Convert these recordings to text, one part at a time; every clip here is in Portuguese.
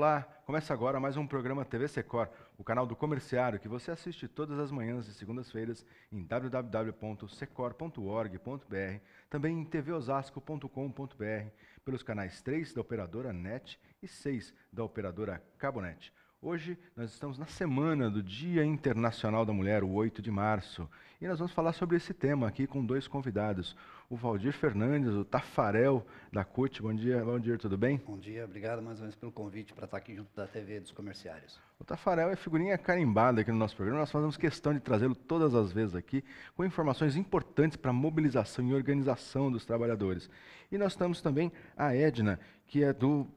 Olá, começa agora mais um programa TV Secor, o canal do comerciário que você assiste todas as manhãs de segundas-feiras em www.secor.org.br, também em tvosasco.com.br, pelos canais 3 da operadora NET e 6 da operadora Cabonet. Hoje nós estamos na semana do Dia Internacional da Mulher, o 8 de março, e nós vamos falar sobre esse tema aqui com dois convidados, o Valdir Fernandes, o Tafarel da CUT. Bom dia, Valdir, tudo bem? Bom dia, obrigado mais uma vez pelo convite para estar aqui junto da TV dos comerciários. O Tafarel é figurinha carimbada aqui no nosso programa, nós fazemos questão de trazê-lo todas as vezes aqui, com informações importantes para a mobilização e organização dos trabalhadores. E nós temos também a Edna, que é do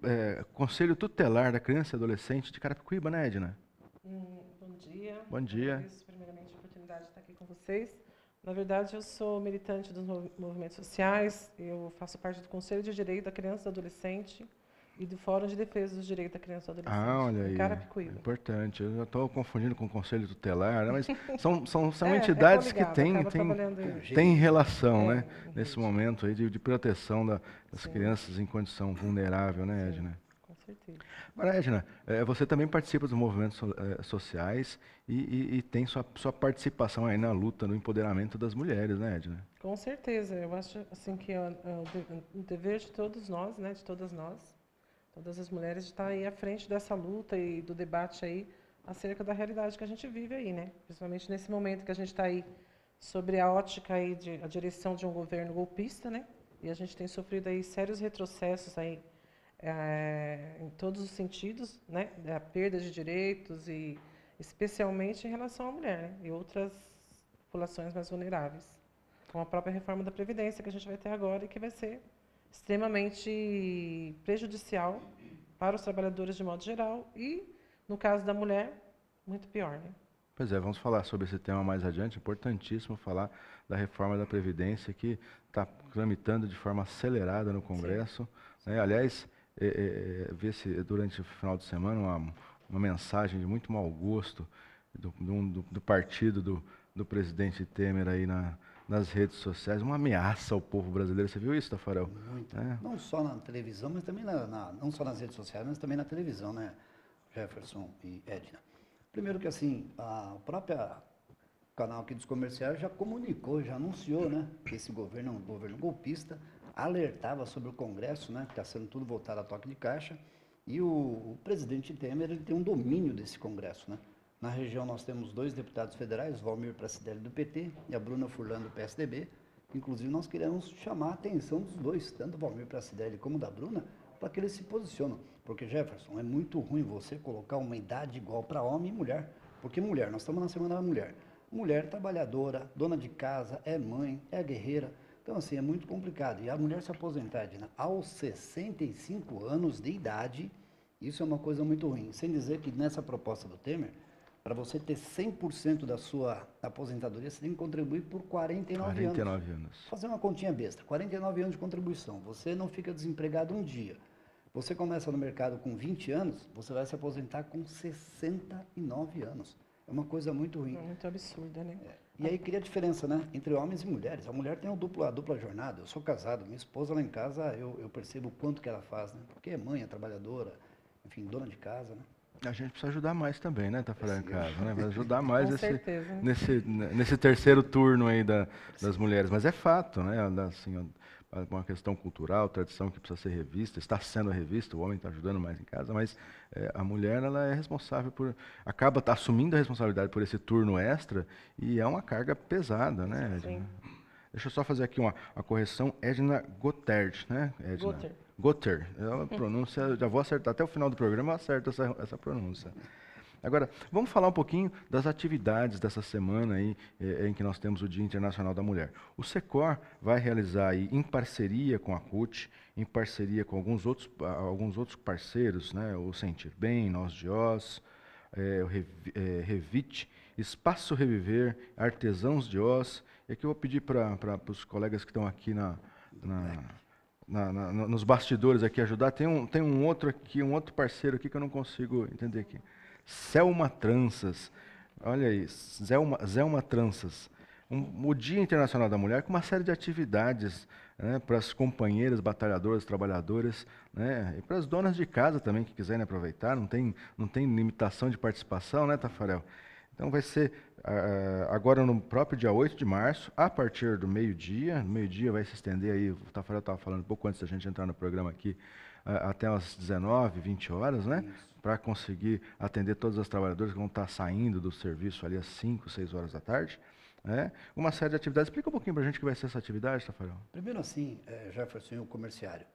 Conselho Tutelar da Criança e Adolescente de Carapicuíba, né, Edna? Bom dia. Bom dia. Agradeço primeiramente a oportunidade de estar aqui com vocês. Na verdade, eu sou militante dos movimentos sociais, eu faço parte do Conselho de Direito da Criança e do Adolescente e do Fórum de Defesa dos Direitos da Criança e do Adolescente, olha aí, em Carapicuíba. importante. Eu já estou confundindo com o Conselho Tutelar, né? Mas são entidades que têm relação, né? Nesse momento aí de proteção das crianças em condição vulnerável, né, Edna? Com certeza. Agora, Edna, você também participa dos movimentos sociais e tem sua participação aí na luta, no empoderamento das mulheres, né, Edna? Com certeza. Eu acho assim, que é o dever de todos nós, né, de todas nós, todas as mulheres, de estar aí à frente dessa luta e do debate aí acerca da realidade que a gente vive aí, né? Principalmente nesse momento que a gente está aí sobre a ótica aí a direção de um governo golpista, né? E a gente tem sofrido aí sérios retrocessos aí em todos os sentidos, né? A perda de direitos e especialmente em relação à mulher, né? E outras populações mais vulneráveis, com a própria reforma da Previdência que a gente vai ter agora e que vai ser extremamente prejudicial para os trabalhadores de modo geral e, no caso da mulher, muito pior, né? Pois é, vamos falar sobre esse tema mais adiante. Importantíssimo falar da reforma da Previdência que está tramitando de forma acelerada no Congresso, né? Aliás, vê-se durante o final de semana uma mensagem de muito mau gosto do partido do presidente Temer aí nas redes sociais, uma ameaça ao povo brasileiro. Você viu isso, Tafarel? Muito. Não só na televisão, mas também não só nas redes sociais, mas também na televisão, né, Jefferson e Edna? Primeiro que assim, a própria canal aqui dos comerciais já comunicou, já anunciou, né, que esse governo é um governo golpista, alertava sobre o Congresso, né, que está sendo tudo voltado a toque de caixa, e o presidente Temer ele tem um domínio desse Congresso, né? Na região nós temos dois deputados federais, Valmir Pracidelli do PT e a Bruna Furlan do PSDB. Inclusive nós queremos chamar a atenção dos dois, tanto o Valmir Pracidelli como da Bruna, para que eles se posicionem. Porque, Jefferson, é muito ruim você colocar uma idade igual para homem e mulher. Porque mulher, nós estamos na Semana da Mulher. Mulher trabalhadora, dona de casa, é mãe, é guerreira. Então, assim, é muito complicado. E a mulher se aposentar, Edna, aos 65 anos de idade, isso é uma coisa muito ruim. Sem dizer que nessa proposta do Temer, para você ter 100% da sua aposentadoria, você tem que contribuir por 49 anos. Fazer uma continha besta, 49 anos de contribuição. Você não fica desempregado um dia. Você começa no mercado com 20 anos, você vai se aposentar com 69 anos. É uma coisa muito ruim. É muito absurda, né? E aí cria diferença, né, entre homens e mulheres. A mulher tem a dupla jornada. Eu sou casado, minha esposa lá em casa, eu percebo o quanto que ela faz, né? Porque é mãe, é trabalhadora, enfim, dona de casa, né? A gente precisa ajudar mais também, né, Tafarel, em casa, né? Vai ajudar mais certeza, nesse terceiro turno aí das mulheres. Mas é fato, né? Assim, uma questão cultural, tradição que precisa ser revista, está sendo revista, o homem está ajudando mais em casa, mas a mulher ela é responsável acaba assumindo a responsabilidade por esse turno extra e é uma carga pesada, né, Edna? Sim. Deixa eu só fazer aqui uma correção, Edna Gottert, né, Edna? Gotter. A pronúncia, já vou acertar, até o final do programa eu acerto essa pronúncia. Agora, vamos falar um pouquinho das atividades dessa semana aí, em que nós temos o Dia Internacional da Mulher. O Secor vai realizar aí, em parceria com a CUT, em parceria com alguns outros parceiros, né, o Sentir Bem, Nós de Oz, o Revite, Espaço Reviver, Artesãos de Oz. E aqui eu vou pedir para os colegas que estão aqui nos bastidores aqui ajudar. Tem um outro aqui, um outro parceiro aqui que eu não consigo entender aqui. Selma Tranças, olha aí, Zelma Tranças, o Dia Internacional da Mulher com uma série de atividades né, para as companheiras batalhadoras, trabalhadoras, né, e para as donas de casa também que quiserem aproveitar, não tem limitação de participação, né, Tafarel? Então vai ser agora no próprio dia 8 de março, a partir do meio-dia vai se estender aí, o Tafarel estava falando um pouco antes da gente entrar no programa aqui, até as 19, 20 horas, né? Para conseguir atender todas as trabalhadoras que vão estar saindo do serviço ali às 5, 6 horas da tarde. Né? Uma série de atividades. Explica um pouquinho para a gente o que vai ser essa atividade, Tafarel. Primeiro assim, Jefferson e o comerciário.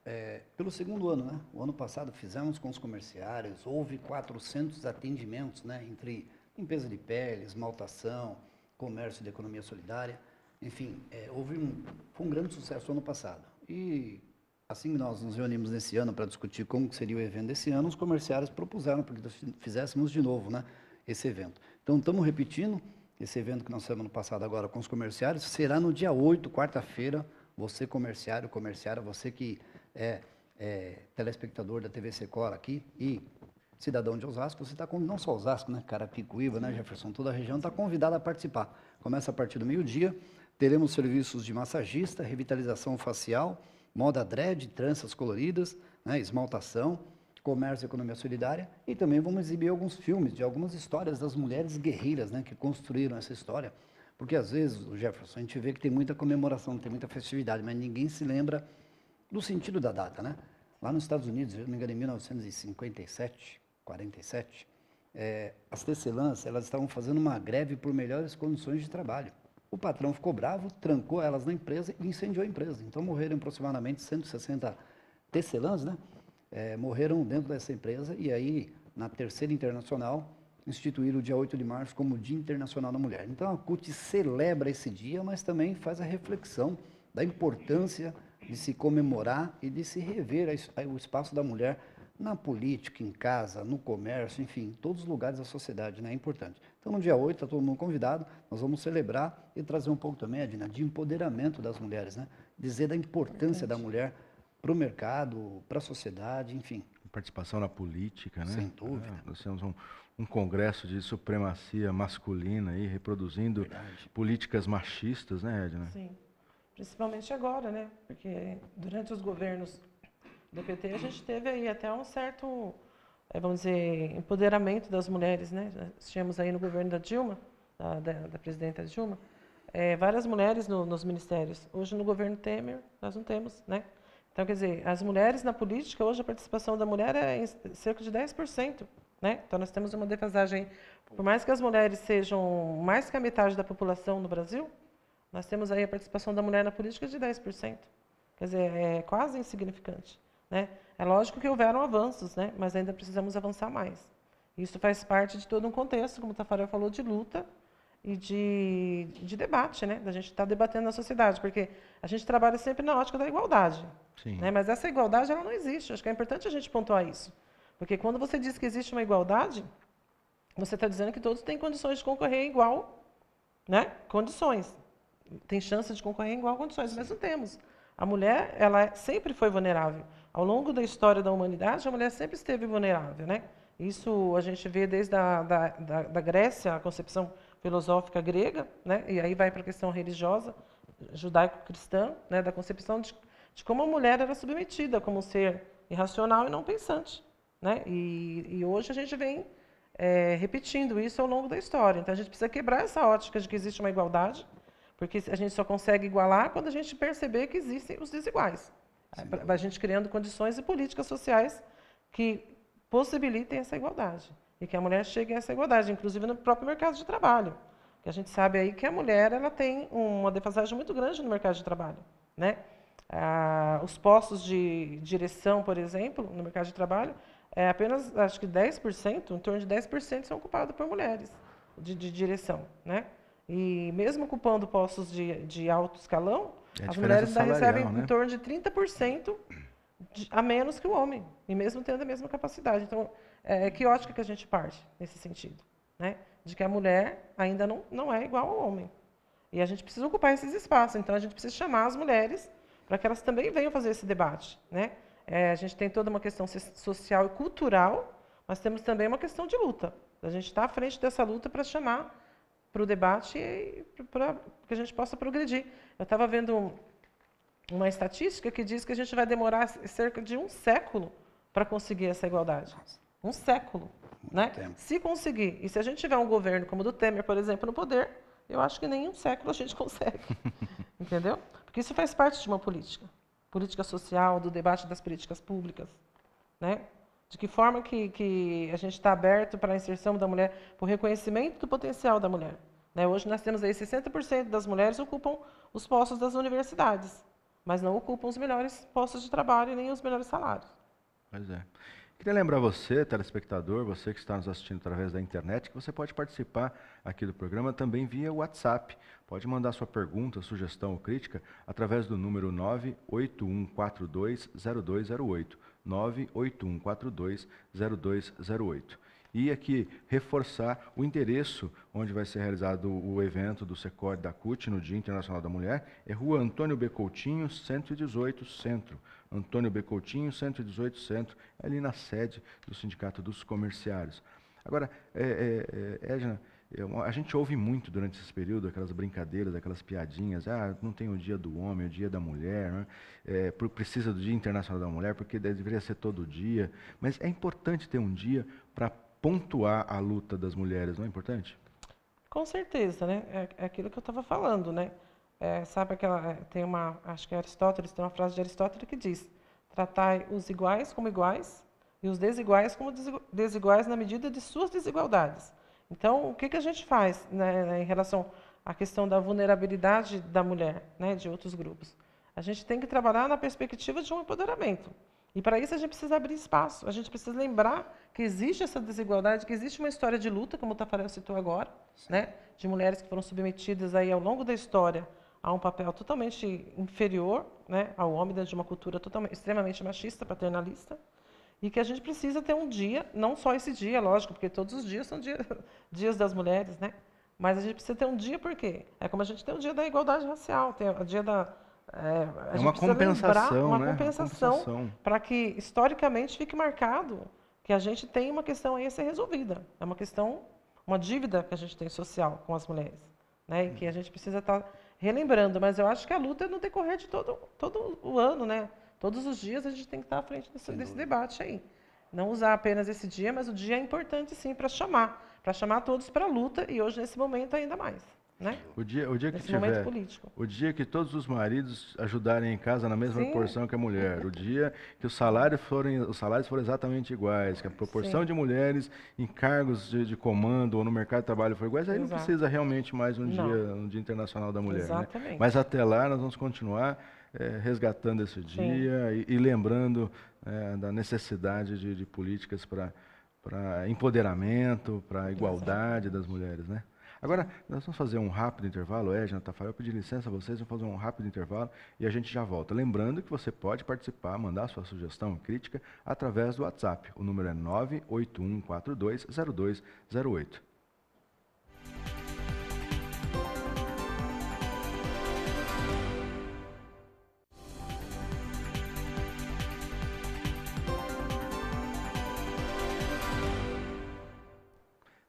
Pelo segundo ano, né? O ano passado fizemos com os comerciários, houve 400 atendimentos, né? Entre limpeza de pele, esmaltação, comércio de economia solidária. Enfim, foi um grande sucesso ano passado. E assim que nós nos reunimos nesse ano para discutir como seria o evento desse ano, os comerciários propuseram para que nós fizéssemos de novo, né? Esse evento. Então, estamos repetindo. Esse evento que nós fizemos no passado agora com os comerciários será no dia 8, quarta-feira. Você comerciário, comerciária, você que é telespectador da TV Secora aqui e cidadão de Osasco, você está não só Osasco, né, Carapicuíba, né, Jefferson, toda a região está convidada a participar. Começa a partir do meio-dia, teremos serviços de massagista, revitalização facial, moda dread, tranças coloridas, né, esmaltação, comércio e economia solidária, e também vamos exibir alguns filmes de algumas histórias das mulheres guerreiras, né, que construíram essa história, porque às vezes, o Jefferson, a gente vê que tem muita comemoração, tem muita festividade, mas ninguém se lembra do sentido da data, né? Lá nos Estados Unidos, se não me engano, em 1957, 47, as tecelãs, elas estavam fazendo uma greve por melhores condições de trabalho. O patrão ficou bravo, trancou elas na empresa e incendiou a empresa. Então morreram aproximadamente 160 tecelãs, né? Morreram dentro dessa empresa e aí, na Terceira Internacional, instituíram o dia 8 de março como Dia Internacional da Mulher. Então, a CUT celebra esse dia, mas também faz a reflexão da importância de se comemorar e de se rever o espaço da mulher na política, em casa, no comércio, enfim, em todos os lugares da sociedade, né? É importante. Então, no dia 8, está todo mundo convidado, nós vamos celebrar e trazer um pouco também, Edna, de empoderamento das mulheres, né? Dizer da importância da mulher para o mercado, para a sociedade, enfim. Participação na política, né? Sem dúvida. Nós temos um congresso de supremacia masculina aí, reproduzindo políticas machistas, né, Edna? Sim, principalmente agora, né? Porque durante os governos do PT a gente teve aí até um certo, vamos dizer, empoderamento das mulheres, né? Nós tínhamos aí no governo da Dilma, da presidenta Dilma, várias mulheres nos ministérios. Hoje no governo Temer nós não temos, né? Então, quer dizer, as mulheres na política, hoje a participação da mulher é em cerca de 10%. Né? Então, nós temos uma defasagem. Por mais que as mulheres sejam mais que a metade da população no Brasil, nós temos aí a participação da mulher na política de 10%. Quer dizer, é quase insignificante. Né? É lógico que houveram avanços, né? Mas ainda precisamos avançar mais. Isso faz parte de todo um contexto, como o Tafarel falou, de luta e de debate, né? Da gente estar debatendo na sociedade, porque a gente trabalha sempre na ótica da igualdade. Sim. Né? Mas essa igualdade ela não existe. Acho que é importante a gente pontuar isso. Porque quando você diz que existe uma igualdade, você está dizendo que todos têm condições de concorrer em igual, né? Condições. Tem chance de concorrer em igual condições, mas não temos. A mulher, ela sempre foi vulnerável. Ao longo da história da humanidade, a mulher sempre esteve vulnerável, né? Isso a gente vê desde da Grécia, a concepção filosófica grega, né? E aí vai para a questão religiosa, judaico-cristã, né? Da concepção de como a mulher era submetida como um ser irracional e não pensante. Né? E hoje a gente vem repetindo isso ao longo da história. Então, a gente precisa quebrar essa ótica de que existe uma igualdade, porque a gente só consegue igualar quando a gente perceber que existem os desiguais. A gente criando condições e políticas sociais que possibilitem essa igualdade. E que a mulher chegue a essa igualdade, inclusive no próprio mercado de trabalho. Que a gente sabe aí que a mulher ela tem uma defasagem muito grande no mercado de trabalho. Né? Os postos de direção, por exemplo, no mercado de trabalho, apenas, acho que 10%, em torno de 10% são ocupados por mulheres de direção. Né? E mesmo ocupando postos de alto escalão, as mulheres ainda recebem em torno de 30% a menos que o homem, e mesmo tendo a mesma capacidade. Então, que ótica que a gente parte nesse sentido? Né? De que a mulher ainda não é igual ao homem. E a gente precisa ocupar esses espaços, então a gente precisa chamar as mulheres para que elas também venham fazer esse debate. Né? A gente tem toda uma questão social e cultural, mas temos também uma questão de luta. A gente está à frente dessa luta para chamar para o debate e para que a gente possa progredir. Eu estava vendo uma estatística que diz que a gente vai demorar cerca de 1 século para conseguir essa igualdade. 1 século. Né? Se conseguir, e se a gente tiver um governo como o do Temer, por exemplo, no poder, eu acho que nem 1 século a gente consegue. Entendeu? Porque isso faz parte de uma política social, do debate das políticas públicas. Né? De que forma que a gente está aberto para a inserção da mulher, para o reconhecimento do potencial da mulher. Né? Hoje nós temos aí 60% das mulheres ocupam os postos das universidades, mas não ocupam os melhores postos de trabalho e nem os melhores salários. Pois é. Queria lembrar você, telespectador, você que está nos assistindo através da internet, que você pode participar aqui do programa também via WhatsApp. Pode mandar sua pergunta, sugestão ou crítica através do número 981420208. 981420208. E aqui reforçar o endereço onde vai ser realizado o evento do SECOR da CUT no Dia Internacional da Mulher, é Rua Antônio B. Coutinho, 118, Centro. Antônio B. Coutinho, 118, Centro, ali na sede do Sindicato dos Comerciários. Agora, Edna, a gente ouve muito durante esse período aquelas brincadeiras, aquelas piadinhas, não tem o dia do homem, o dia da mulher, né? Precisa do Dia Internacional da Mulher, porque deveria ser todo dia, mas é importante ter um dia para pontuar a luta das mulheres, não é importante? Com certeza, né? É aquilo que eu estava falando, né? Sabe acho que Aristóteles, tem uma frase de Aristóteles que diz: tratai os iguais como iguais e os desiguais como desiguais na medida de suas desigualdades. Então, o que a gente faz, né, em relação à questão da vulnerabilidade da mulher, né, de outros grupos? A gente tem que trabalhar na perspectiva de um empoderamento. E para isso a gente precisa abrir espaço, a gente precisa lembrar que existe essa desigualdade, que existe uma história de luta, como o Tafarel citou agora, né, de mulheres que foram submetidas aí ao longo da história a um papel totalmente inferior, né, ao homem dentro de uma cultura extremamente machista, paternalista, e que a gente precisa ter um dia, não só esse dia, lógico, porque todos os dias são dias das mulheres, né? Mas a gente precisa ter um dia, por quê? É como a gente tem o dia da igualdade racial, tem o dia da... a gente uma precisa compensação, lembrar, uma né? compensação para que, historicamente, fique marcado que a gente tem uma questão aí a ser resolvida. É uma questão, uma dívida que a gente tem social com as mulheres, né? E que a gente precisa estar relembrando. Mas eu acho que a luta é no decorrer de todo o ano, né? Todos os dias a gente tem que estar à frente desse debate aí. Não usar apenas esse dia, mas o dia é importante sim para chamar todos para a luta, e hoje nesse momento ainda mais. Né? O dia que nesse tiver, momento político. o dia que todos os maridos ajudarem em casa na mesma proporção que a mulher, o dia que os salários forem exatamente iguais, que a proporção de mulheres em cargos de comando ou no mercado de trabalho for iguais, aí não precisa realmente mais um dia internacional da mulher. Exatamente. Né? Mas até lá nós vamos continuar resgatando esse dia e lembrando da necessidade de políticas para empoderamento, para igualdade das mulheres, né? Agora, nós vamos fazer um rápido intervalo, Edna, Tafarel, eu pedi licença a vocês, vamos fazer um rápido intervalo e a gente já volta. Lembrando que você pode participar, mandar sua sugestão, crítica, através do WhatsApp. O número é 981420208.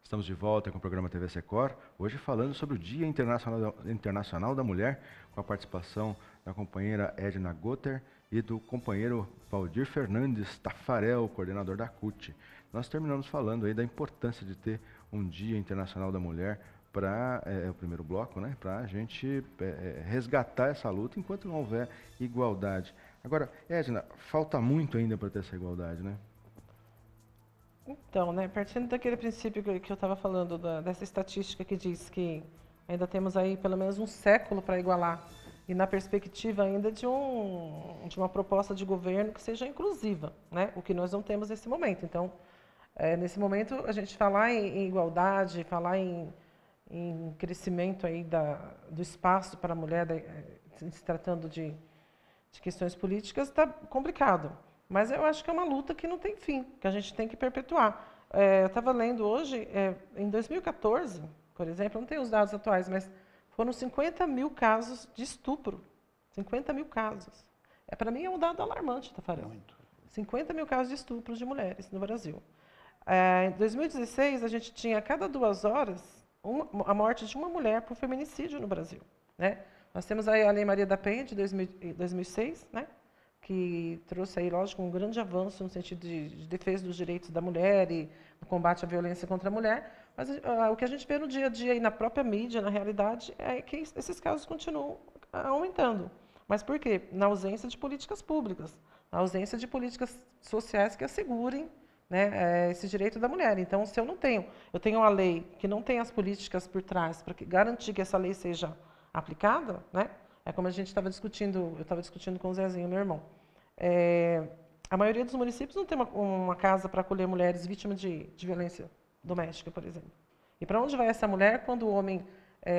Estamos de volta com o programa TV Secor, hoje falando sobre o Dia Internacional da Mulher, com a participação da companheira Edna Gotter e do companheiro Valdir Fernandes Tafarel, coordenador da CUT. Nós terminamos falando aí da importância de ter um Dia Internacional da Mulher para o primeiro bloco, né, para a gente resgatar essa luta enquanto não houver igualdade. Agora, Edna, falta muito ainda para ter essa igualdade, né? Então, né, partindo daquele princípio que eu estava falando, dessa estatística que diz que ainda temos aí pelo menos 1 século para igualar, e na perspectiva ainda de uma proposta de governo que seja inclusiva, né, o que nós não temos nesse momento. Então, nesse momento, a gente falar em igualdade, falar em crescimento aí do espaço para a mulher, se tratando de questões políticas, está complicado. Mas eu acho que é uma luta que não tem fim, que a gente tem que perpetuar. Eu estava lendo hoje, em 2014, por exemplo, não tenho os dados atuais, mas foram 50 mil casos de estupro. 50 mil casos. Para mim é um dado alarmante, Tafarel. 50 mil casos de estupro de mulheres no Brasil. Em 2016, a gente tinha a cada 2 horas a morte de uma mulher por feminicídio no Brasil. Né? Nós temos aí a Lei Maria da Penha, de 2006, né? Que trouxe aí, lógico, um grande avanço no sentido de defesa dos direitos da mulher e no combate à violência contra a mulher. Mas o que a gente vê no dia a dia e na própria mídia, na realidade, é que esses casos continuam aumentando. Mas por quê? Na ausência de políticas públicas, na ausência de políticas sociais que assegurem, né, esse direito da mulher. Então, se eu tenho uma lei que não tem as políticas por trás para garantir que essa lei seja aplicada, né? É como a gente estava discutindo, eu estava discutindo com o Zezinho, meu irmão. A maioria dos municípios não tem uma casa para acolher mulheres vítimas de violência doméstica, por exemplo. E para onde vai essa mulher quando o homem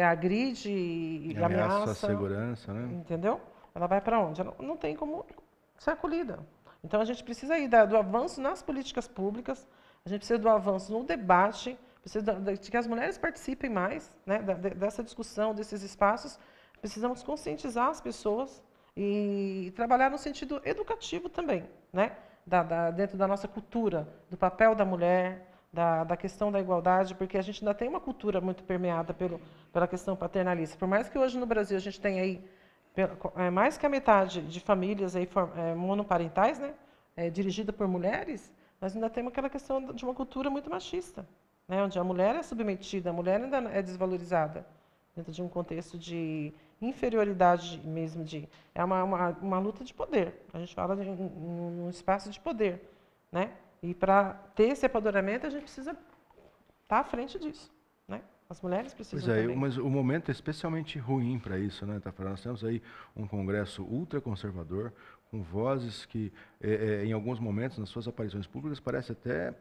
agride e ameaça a segurança, né? Entendeu? Ela vai para onde? Ela não tem como ser acolhida. Então, a gente precisa aí do avanço nas políticas públicas, a gente precisa do avanço no debate, precisa de que as mulheres participem mais, né, dessa discussão, desses espaços. Precisamos conscientizar as pessoas e trabalhar no sentido educativo também, né, dentro da nossa cultura, do papel da mulher, da questão da igualdade, porque a gente ainda tem uma cultura muito permeada pela questão paternalista. Por mais que hoje no Brasil a gente tenha aí mais que a metade de famílias aí, monoparentais, né, dirigida por mulheres, nós ainda temos aquela questão de uma cultura muito machista, né, onde a mulher é submetida, a mulher ainda é desvalorizada, dentro de um contexto de inferioridade mesmo, é uma luta de poder. A gente fala de um espaço de poder, né? E para ter esse apoderamento, a gente precisa estar à frente disso, né? As mulheres precisam também. Mas o momento é especialmente ruim para isso, né, Tafarel? Nós temos aí um congresso ultraconservador, com vozes que, em alguns momentos, nas suas aparições públicas, parece até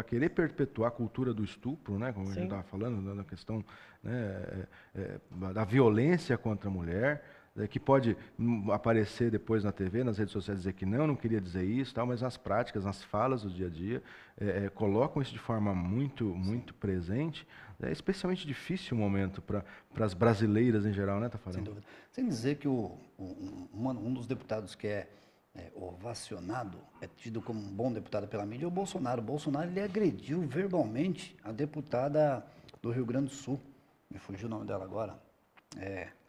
querer perpetuar a cultura do estupro, né, como a gente estava falando, na questão, né, da violência contra a mulher, que pode aparecer depois na TV, nas redes sociais, dizer que não queria dizer isso, tal, mas nas práticas, nas falas do dia a dia, colocam isso de forma muito presente. É especialmente difícil o momento para as brasileiras em geral, né, Tafarel? Sem dúvida. Sem dizer que um dos deputados que é ovacionado, é tido como um bom deputado pela mídia, é o Bolsonaro. O Bolsonaro ele agrediu verbalmente a deputada do Rio Grande do Sul. Me fugiu o nome dela agora.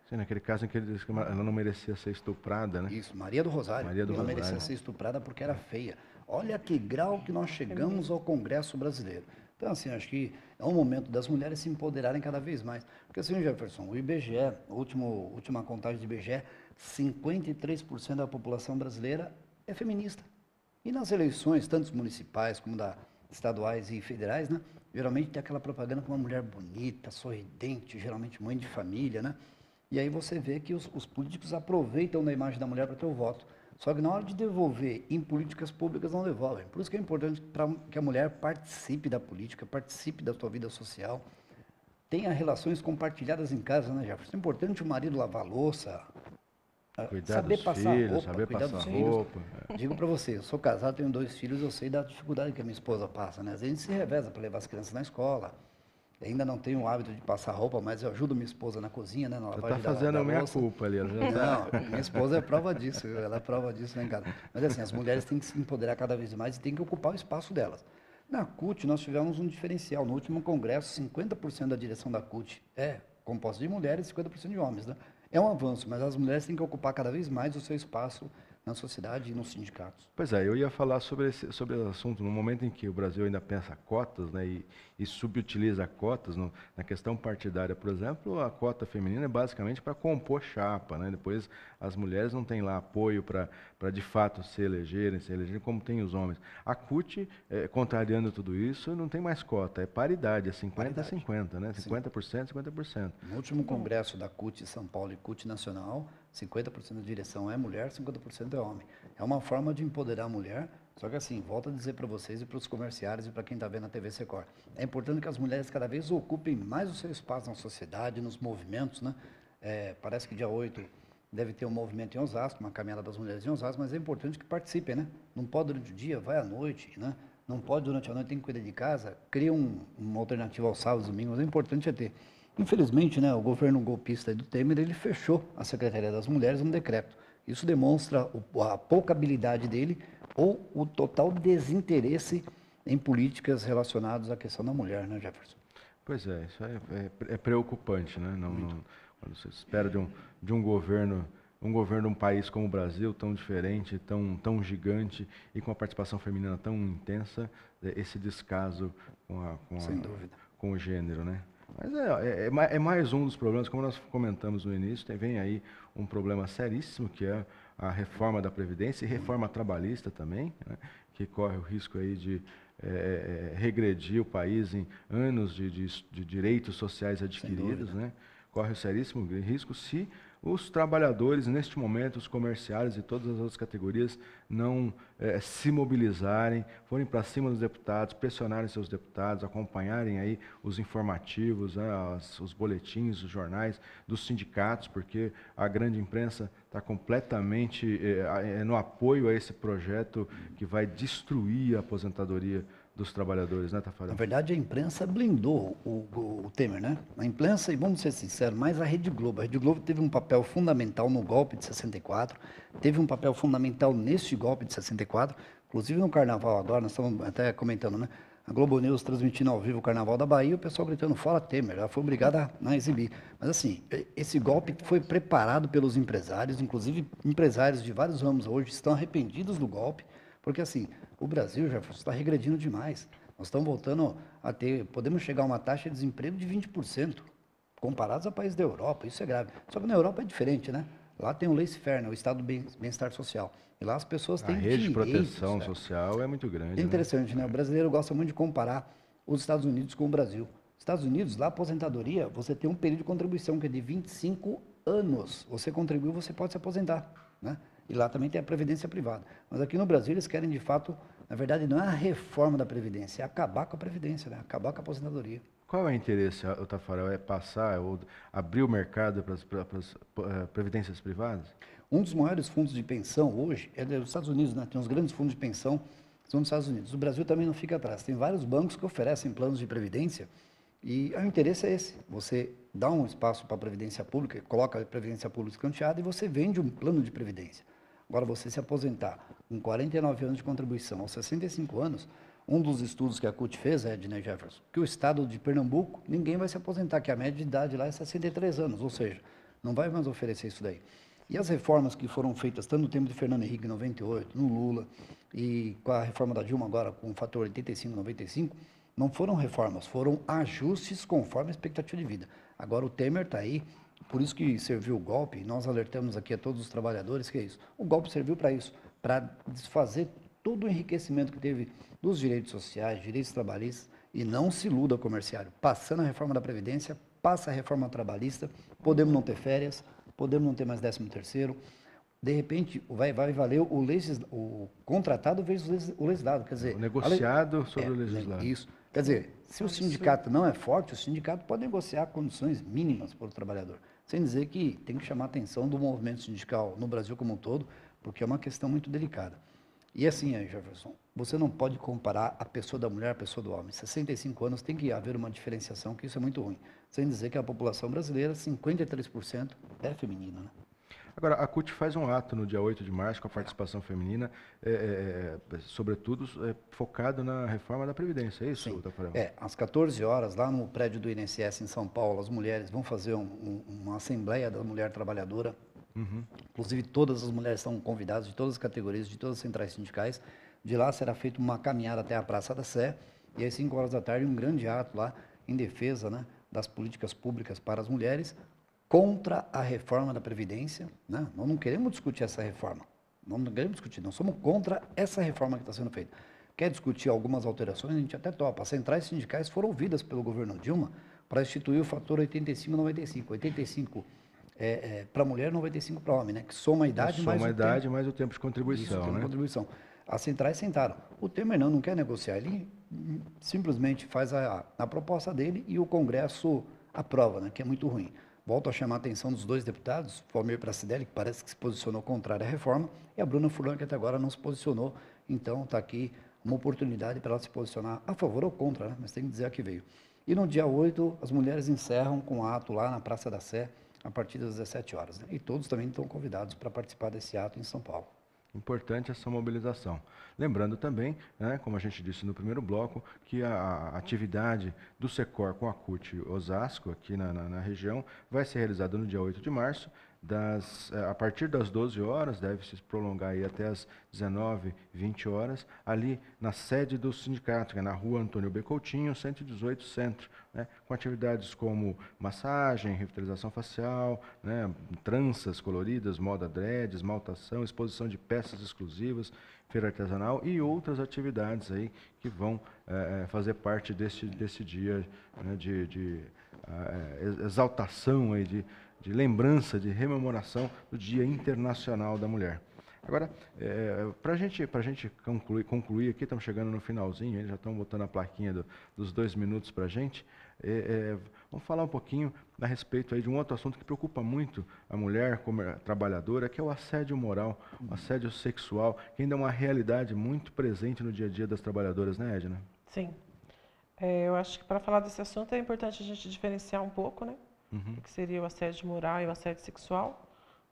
Sim, naquele caso em que ele disse que ela não merecia ser estuprada, né? Isso, Maria do Rosário. Ela merecia ser estuprada porque era feia. Olha que grau que nós chegamos ao Congresso brasileiro. Então, assim, acho que é um momento das mulheres se empoderarem cada vez mais. Porque, assim, Jefferson, o IBGE, a última contagem do IBGE, 53% da população brasileira é feminista. E nas eleições, tanto municipais como estaduais e federais, né, geralmente tem aquela propaganda com uma mulher bonita, sorridente, geralmente mãe de família, né? E aí você vê que os políticos aproveitam da imagem da mulher para ter o voto. Só que na hora de devolver em políticas públicas não devolvem. Por isso que é importante que a mulher participe da política, participe da sua vida social, tenha relações compartilhadas em casa, né, Jefferson? É importante o marido lavar a louça, saber passar roupa, cuidar dos filhos. Digo para você, eu sou casado, tenho 2 filhos, eu sei da dificuldade que a minha esposa passa, né? Às vezes a gente se reveza para levar as crianças na escola. Ainda não tenho o hábito de passar roupa, mas eu ajudo minha esposa na cozinha, né? Na lavagem está fazendo a minha culpa ali. Não, minha esposa é prova disso, ela é prova disso lá em casa. Mas assim, as mulheres têm que se empoderar cada vez mais e têm que ocupar o espaço delas. Na CUT, nós tivemos um diferencial. No último congresso, 50% da direção da CUT é composta de mulheres e 50% de homens, né? É um avanço, mas as mulheres têm que ocupar cada vez mais o seu espaço na sociedade e nos sindicatos. Pois é, eu ia falar sobre esse assunto no momento em que o Brasil ainda pensa cotas, né, e subutiliza cotas. Na questão partidária, por exemplo, a cota feminina é basicamente para compor chapa, né? Depois as mulheres não têm lá apoio para de fato se elegerem como tem os homens. A CUT, contrariando tudo isso, não tem mais cota, é paridade, é 50-50, né? 50%, 50%. No último congresso da CUT São Paulo e CUT Nacional, 50% da direção é mulher, 50% é homem. É uma forma de empoderar a mulher, só que assim, volto a dizer para vocês e para os comerciários e para quem está vendo a TV Secor, é importante que as mulheres cada vez ocupem mais o seu espaço na sociedade, nos movimentos, né? Parece que dia 8 deve ter um movimento em Osasco, uma caminhada das mulheres em Osasco, mas é importante que participem, né? Não pode durante o dia, vai à noite, né? Não pode durante a noite, tem que cuidar de casa, cria uma alternativa aos sábados e domingos, é importante ter. Infelizmente, né, o governo golpista do Temer, ele fechou a Secretaria das Mulheres num decreto. Isso demonstra a pouca habilidade dele ou o total desinteresse em políticas relacionadas à questão da mulher, né, Jefferson? Pois é, isso é preocupante, né? Quando você espera de um governo de um país como o Brasil, tão diferente, tão gigante e com a participação feminina tão intensa, esse descaso Sem dúvida. com o gênero, né? Mas é mais um dos problemas, como nós comentamos no início, vem aí um problema seríssimo, que é a reforma da Previdência e reforma trabalhista também, né? Que corre o risco aí de regredir o país em anos de direitos sociais adquiridos, né? Corre o seríssimo risco se os trabalhadores, neste momento, os comerciários e todas as outras categorias, não se mobilizarem, forem para cima dos deputados, pressionarem seus deputados, acompanharem aí os informativos, né, os boletins, os jornais dos sindicatos, porque a grande imprensa está completamente no apoio a esse projeto que vai destruir a aposentadoria dos trabalhadores, né, Tafarel? Na verdade, a imprensa blindou o Temer, né? A imprensa, e vamos ser sinceros, mais a Rede Globo. A Rede Globo teve um papel fundamental no golpe de 64, teve um papel fundamental neste golpe de 64, inclusive no Carnaval agora, nós estamos até comentando, né? A Globo News transmitindo ao vivo o Carnaval da Bahia, o pessoal gritando fora Temer, ela foi obrigada a exibir. Mas assim, esse golpe foi preparado pelos empresários, inclusive empresários de vários ramos hoje estão arrependidos do golpe, porque assim, o Brasil já está regredindo demais. Nós estamos voltando a ter, podemos chegar a uma taxa de desemprego de 20%, comparados a países da Europa, isso é grave. Só que na Europa é diferente, né? Lá tem o laissez-faire, né? O Estado do Bem-Estar Social. E lá as pessoas têm direitos. A rede de direitos, proteção social é muito grande. É interessante, né? O brasileiro gosta muito de comparar os Estados Unidos com o Brasil. Estados Unidos, lá a aposentadoria, você tem um período de contribuição que é de 25 anos. Você contribuiu, você pode se aposentar, né? E lá também tem a previdência privada. Mas aqui no Brasil eles querem, de fato, na verdade, não é a reforma da previdência, é acabar com a previdência, né? Acabar com a aposentadoria. Qual é o interesse, Tafarel? É passar ou abrir o mercado para as previdências privadas? Um dos maiores fundos de pensão hoje é dos Estados Unidos, né? Tem uns grandes fundos de pensão que são dos Estados Unidos. O Brasil também não fica atrás. Tem vários bancos que oferecem planos de previdência e o interesse é esse. Você dá um espaço para a previdência pública, coloca a previdência pública escanteada e você vende um plano de previdência. Agora, você se aposentar com 49 anos de contribuição aos 65 anos, um dos estudos que a CUT fez, Edna Jefferson, que o estado de Pernambuco, ninguém vai se aposentar, que a média de idade lá é 63 anos, ou seja, não vai mais oferecer isso daí. E as reformas que foram feitas, tanto no tempo de Fernando Henrique, em 98, no Lula, e com a reforma da Dilma agora, com o fator 85, 95, não foram reformas, foram ajustes conforme a expectativa de vida. Agora o Temer está aí, por isso que serviu o golpe, nós alertamos aqui a todos os trabalhadores que é isso. O golpe serviu para isso, para desfazer todo o enriquecimento que teve dos direitos sociais, direitos trabalhistas, e não se iluda, comerciário. Passando a reforma da Previdência, passa a reforma trabalhista, podemos não ter férias, podemos não ter mais 13º, de repente vai valer o contratado vezes o legislado, quer dizer... O negociado sobre o legislado. Isso. Quer dizer, se o sindicato não é forte, o sindicato pode negociar condições mínimas para o trabalhador. Sem dizer que tem que chamar a atenção do movimento sindical no Brasil como um todo, porque é uma questão muito delicada. E assim, Jefferson, você não pode comparar a pessoa da mulher à pessoa do homem. 65 anos tem que haver uma diferenciação, que isso é muito ruim. Sem dizer que a população brasileira, 53% é feminina, né? Agora, a CUT faz um ato no dia 8 de março com a participação feminina, sobretudo focado na reforma da Previdência, é isso, Tafarel? Às 14 horas, lá no prédio do INSS em São Paulo, as mulheres vão fazer uma assembleia da mulher trabalhadora. Uhum. Inclusive, todas as mulheres estão convidadas, de todas as categorias, de todas as centrais sindicais. De lá será feita uma caminhada até a Praça da Sé, e às 5 horas da tarde um grande ato lá em defesa, né, das políticas públicas para as mulheres, contra a reforma da Previdência, né? Nós não queremos discutir essa reforma, nós não queremos discutir, nós somos contra essa reforma que está sendo feita. Quer discutir algumas alterações, a gente até topa. As centrais sindicais foram ouvidas pelo governo Dilma para instituir o fator 85-95. 85 para mulher, 95 para homem, né? Que soma a idade mais o tempo de contribuição. Isso, o tempo de contribuição. As centrais sentaram. O Temer não quer negociar, ele simplesmente faz a proposta dele e o Congresso aprova, né? Que é muito ruim. Volto a chamar a atenção dos dois deputados, Valmir Pracidelli, que parece que se posicionou contrário à reforma, e a Bruna Furlan, que até agora não se posicionou. Então, está aqui uma oportunidade para ela se posicionar a favor ou contra, né? Mas tem que dizer a que veio. E no dia 8, as mulheres encerram com um ato lá na Praça da Sé, a partir das 17 horas. Né? E todos também estão convidados para participar desse ato em São Paulo. Importante essa mobilização. Lembrando também, né, como a gente disse no primeiro bloco, que a atividade do SECOR com a CUT Osasco, aqui na região, vai ser realizada no dia 8 de março, a partir das 12 horas, deve se prolongar aí até as 19, 20 horas, ali na sede do sindicato, que é na rua Antônio B. Coutinho, 118 Centro, né, com atividades como massagem, revitalização facial, né, tranças coloridas, moda dread, esmaltação, exposição de peças exclusivas, feira artesanal e outras atividades aí que vão fazer parte desse dia, né, de exaltação aí, de lembrança, de rememoração do Dia Internacional da Mulher. Agora, para a gente concluir aqui, estamos chegando no finalzinho, eles já estão botando a plaquinha dos 2 minutos para a gente. Vamos falar um pouquinho a respeito aí de um outro assunto que preocupa muito a mulher como trabalhadora, que é o assédio moral, o assédio sexual, que ainda é uma realidade muito presente no dia a dia das trabalhadoras, né, Edna? Sim. Eu acho que para falar desse assunto é importante a gente diferenciar um pouco, né? O que seria o assédio moral e o assédio sexual.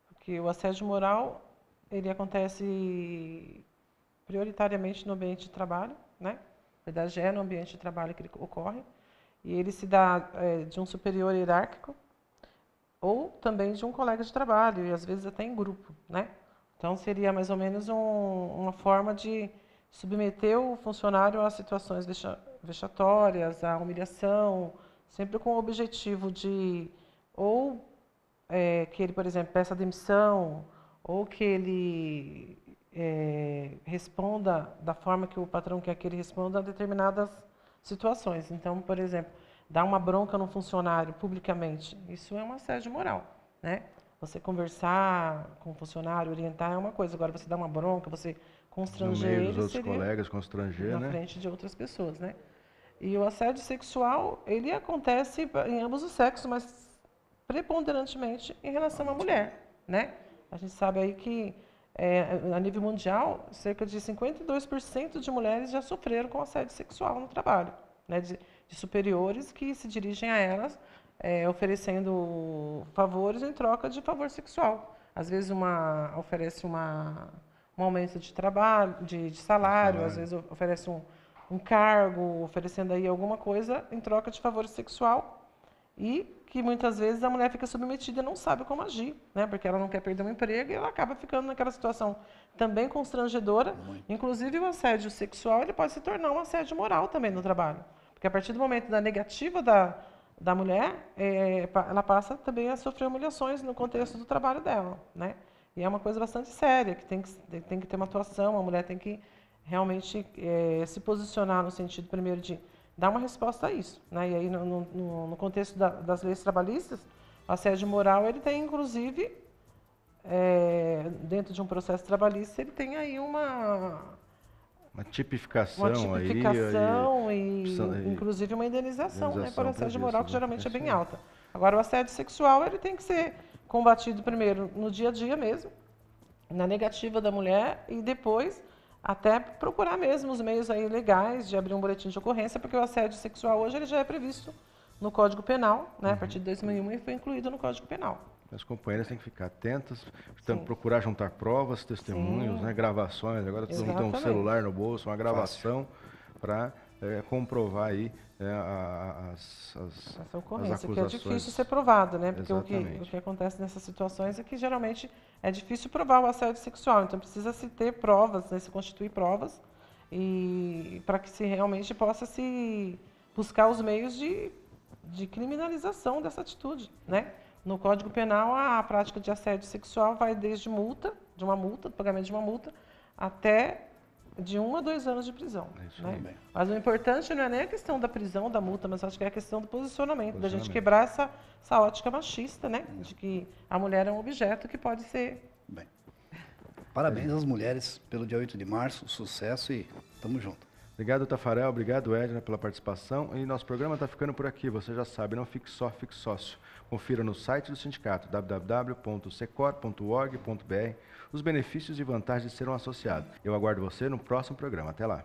Porque o assédio moral, ele acontece prioritariamente no ambiente de trabalho, né? Na verdade, é no ambiente de trabalho que ele ocorre. E ele se dá de um superior hierárquico ou também de um colega de trabalho, e às vezes até em grupo, né? Então, seria mais ou menos uma forma de submeter o funcionário a situações vexatórias, a humilhação, sempre com o objetivo de ou que ele, por exemplo, peça demissão, ou que ele responda da forma que o patrão quer que ele responda a determinadas situações. Então, por exemplo, dar uma bronca no funcionário publicamente, isso é um assédio moral, né? Você conversar com o funcionário, orientar é uma coisa, agora você dar uma bronca, você constranger no meio ele, dos outros seria colegas, constranger, na né? frente de outras pessoas, né? E o assédio sexual, ele acontece em ambos os sexos, mas preponderantemente em relação à mulher, né? A gente sabe aí que a nível mundial, cerca de 52% de mulheres já sofreram com assédio sexual no trabalho, né? De superiores que se dirigem a elas oferecendo favores em troca de favor sexual. Às vezes oferece um aumento de trabalho, de salário, às vezes oferece um cargo, oferecendo aí alguma coisa em troca de favor sexual, e que muitas vezes a mulher fica submetida e não sabe como agir, né? Porque ela não quer perder um emprego e ela acaba ficando naquela situação também constrangedora. Inclusive o assédio sexual ele pode se tornar um assédio moral também no trabalho, porque a partir do momento da negativa da mulher, ela passa também a sofrer humilhações no contexto do trabalho dela, né? E é uma coisa bastante séria, que tem que ter uma atuação, a mulher tem que realmente se posicionar no sentido, primeiro, de dar uma resposta a isso, né? E aí, no contexto das leis trabalhistas, o assédio moral, ele tem, inclusive, dentro de um processo trabalhista, ele tem aí uma tipificação e inclusive uma indenização, né, para o assédio moral, que geralmente é bem alta. Agora, o assédio sexual, ele tem que ser combatido primeiro no dia a dia mesmo, na negativa da mulher, e depois até procurar mesmo os meios aí legais de abrir um boletim de ocorrência, porque o assédio sexual hoje ele já é previsto no Código Penal, né, a partir de 2001, e foi incluído no Código Penal. As companheiras têm que ficar atentas, procurar juntar provas, testemunhos, né, gravações. Agora todo mundo tem um celular no bolso, uma gravação para comprovar aí as ocorrência, que é acusações. difícil ser provado, né? Porque o que acontece nessas situações é que geralmente é difícil provar o assédio sexual, então precisa se ter provas, né, se constituir provas, e para que se realmente possa se buscar os meios de criminalização dessa atitude, né? No Código Penal, a prática de assédio sexual vai desde pagamento de uma multa, até de 1 a 2 anos de prisão. Né? Mas o importante não é nem a questão da prisão, da multa, mas acho que é a questão do posicionamento, da gente quebrar essa ótica machista, né? De que a mulher é um objeto que pode ser... Bem, parabéns às mulheres pelo dia 8 de março, sucesso e tamo junto. Obrigado, Tafarel. Obrigado, Edna, pela participação. E nosso programa está ficando por aqui. Você já sabe, não fique só, fique sócio. Confira no site do sindicato, www.secor.org.br, os benefícios e vantagens de ser um associado. Eu aguardo você no próximo programa. Até lá.